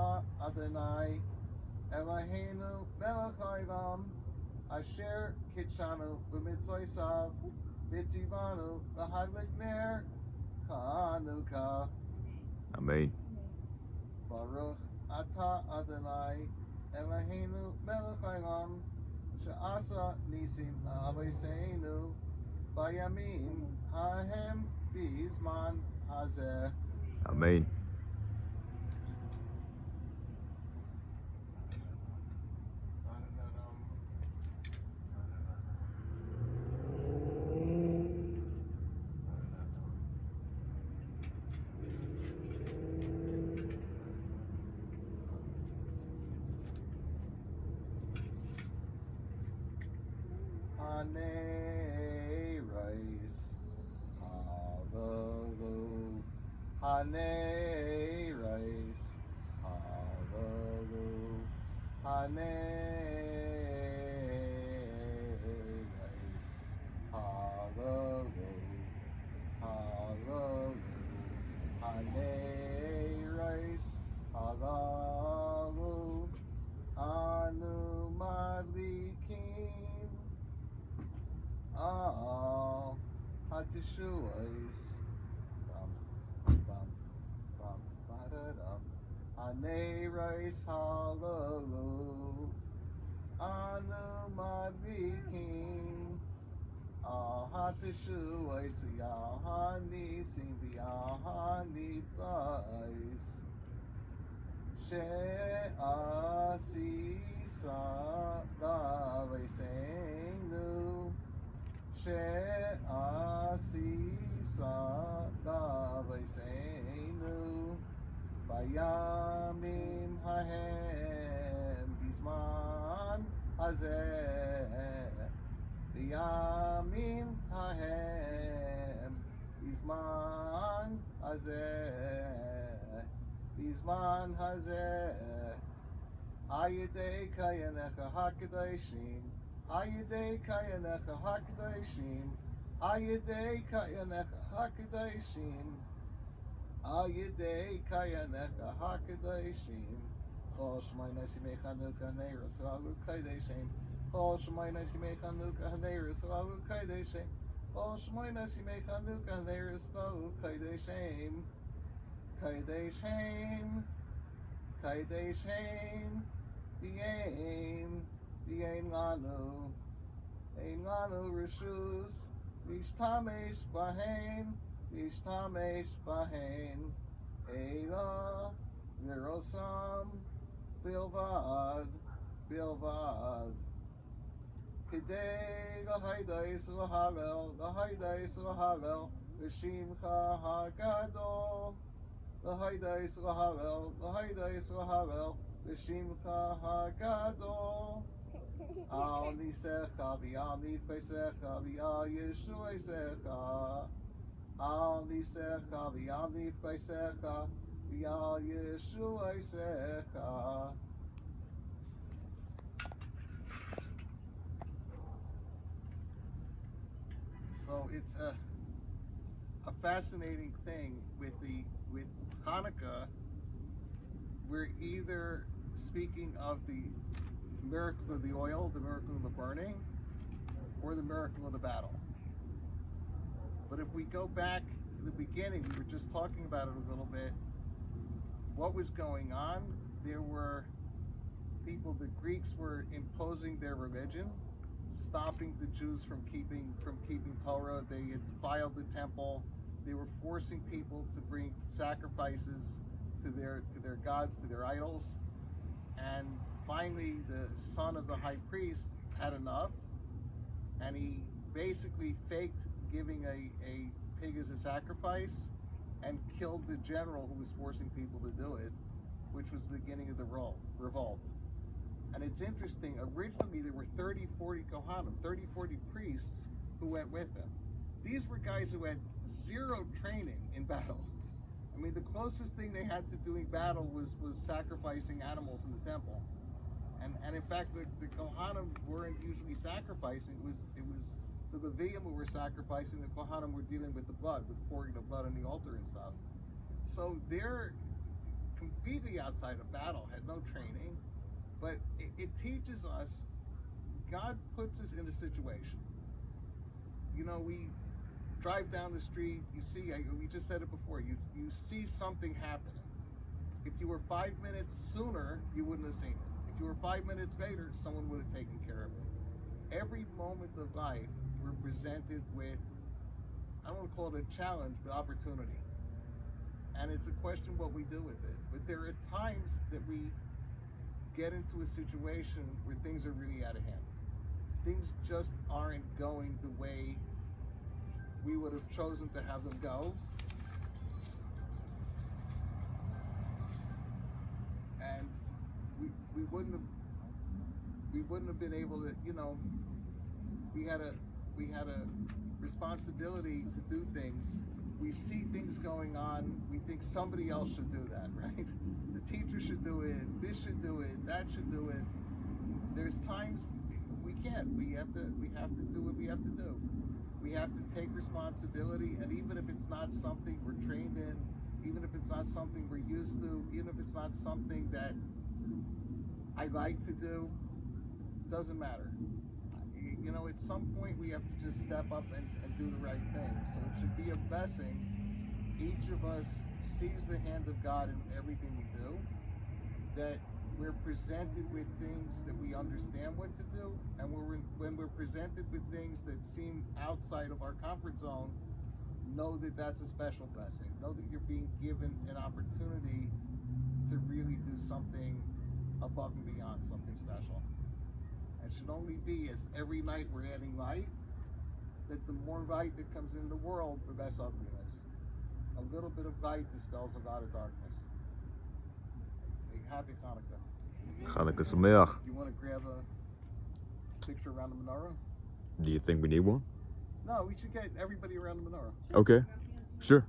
Ata Adonai Eloheinu melech haolam asher kitshanu b'mitzvosav v'tzivanu l'hadlik ner Chanukah. Amen. Baruch Ata Adonai Eloheinu melech haolam she'asa nisim la'avoseinu bayamim hahem b'zman hazeh. Amen. Hanei Reis, Hallelujah. Hanei Reis, Hallelujah. Hanei Reis, Hallelujah. Hallelujah. Hanei Reis, Hallelujah. Anu Madlikin. All Hatishuas, bum bum bum ba-da-dum. Hanei Reis Hallelujah, Anu Madlikin. All Hatishuas, Yal Hanisim, Yal Hanifais. She'asisa Daveseinu. She'asisa Daveseinu. Bayamim hahem bizman hazeh. Bayamim hahem bizman hazeh. Bizman hazeh. Ayidei kayanecha hakadoshim. Ayidei kayanecha hakadoshim. Ayidei kayanecha hakadoshim. Ayidei kayanecha hakadoshim. Chol shemay nasimei Chanukah neiros ragu kaideshim. Chol shemay nasimei Chanukah neiros ragu kaideshim. Chol shemay nasimei Chanukah neiros ragu kaideshim. Kaideshim. Kaideshim. V'yein lanu. Ein lanu reshus. V'ishtamesh bahen. V'ishtamesh bahen. Ela v'rosam bilvad. Bilvad. K'dei l'haydais l'halel. L'haydais l'halel. V'shimcha hagadol. L'haydais l'halel. L'haydais l'halel. V'shimcha hagadol. Al nisecha v'al nifesecha v'al yeshuesecha. Al nisecha v'al nifesecha v'al yeshuesecha. So it's a fascinating thing with Hanukkah. We're either speaking of the miracle of the oil, the miracle of the burning, or the miracle of the battle. But if we go back to the beginning, we were just talking about it a little bit. What was going on? There were people, the Greeks were imposing their religion, stopping the Jews from keeping Torah. They had defiled the temple. They were forcing people to bring sacrifices to their gods, to their idols. And finally, the son of the high priest had enough, and he basically faked giving a pig as a sacrifice and killed the general who was forcing people to do it, which was the beginning of the revolt. And it's interesting, originally there were 30, 40 Kohanim, 30, 40 priests who went with him. These were guys who had zero training in battle. I mean, the closest thing they had to doing battle was sacrificing animals in the temple. And in fact, the Kohanim weren't usually sacrificing. It was the Levium who were sacrificing. The Kohanim were dealing with the blood, with pouring the blood on the altar and stuff. So their completely outside of battle, had no training, but it teaches us. God puts us in a situation. You know, we drive down the street, you see, we just said it before, you see something happening. If you were 5 minutes sooner, you wouldn't have seen it. If you were 5 minutes later, someone would have taken care of it. Every moment of life, we're presented with, I don't want to call it a challenge, but opportunity. And it's a question what we do with it. But there are times that we get into a situation where things are really out of hand. Things just aren't going the way we would have chosen to have them go. And we wouldn't have been able to, you know, we had a responsibility to do things. We see things going on, we think somebody else should do that, right? The teacher should do it, this should do it, that should do it. There's times we can't. We have to do what we have to do. We have to take responsibility, and even if it's not something we're trained in, even if it's not something we're used to, even if it's not something that I like to do, doesn't matter. You know, at some point we have to just step up and do the right thing. So it should be a blessing. Each of us sees the hand of God in everything we do, that we're presented with things that we understand what to do, and when we're presented with things that seem outside of our comfort zone, know that that's a special blessing. Know that you're being given an opportunity to really do something above and beyond, something special. And it should only be, as every night we're adding light, that the more light that comes into the world, the less ugliness. A little bit of light dispels a lot of darkness. Happy Chanukah. Chanukah Sameach. You want to grab a picture around the menorah? Do you think we need one? No, we should get everybody around the menorah. Okay, sure.